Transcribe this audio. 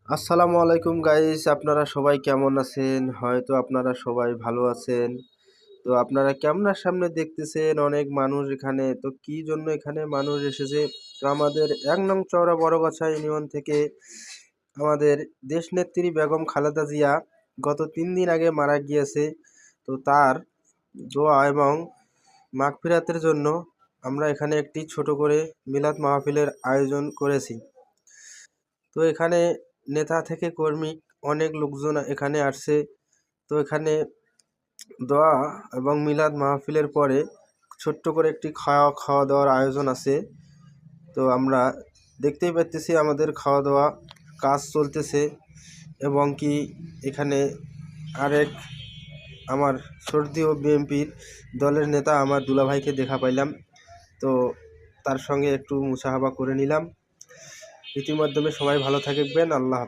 আসসালামু আলাইকুম গাইস, আপনারা সবাই কেমন আছেন? হয়তো আপনারা সবাই ভালো আছেন। তো আপনারা ক্যামেরার সামনে দেখতেছেন অনেক মানুষ এখানে। তো কি জন্য এখানে মানুষ এসেছে? তো আমাদের ১ নং চওড়া বড়গাছা ইউনিয়ন থেকে আমাদের দেশনেত্রী বেগম খালেদা জিয়া গত ৩ দিন আগে মারা গিয়েছে। তো তার দোয়া এবং মাগফিরাতের জন্য আমরা এখানে একটি ছোট করে মিলাদ মাহফিলের আয়োজন করেছি। তো এখানে নেতা থেকে কর্মী অনেক লোকজন এখানে আসছে। তো এখানে দোয়া এবং মিলাদ মাহফিলের পরে ছোট্ট করে একটি খাওয়া দাওয়ার আয়োজন আছে। তো আমরা দেখতেই পারতেছি আমাদের খাওয়া দাওয়া কাজ চলতেছে এবং কি এখানে আরেক আমার সর্দি ও বিএনপির দলের নেতা আমার দুলাভাইকে দেখা পাইলাম। তো তার সঙ্গে একটু মুসাহাবা করে নিলাম। ইতিমধ্যে সবাই ভালো থাকবেন। আল্লাহ হাফেজ।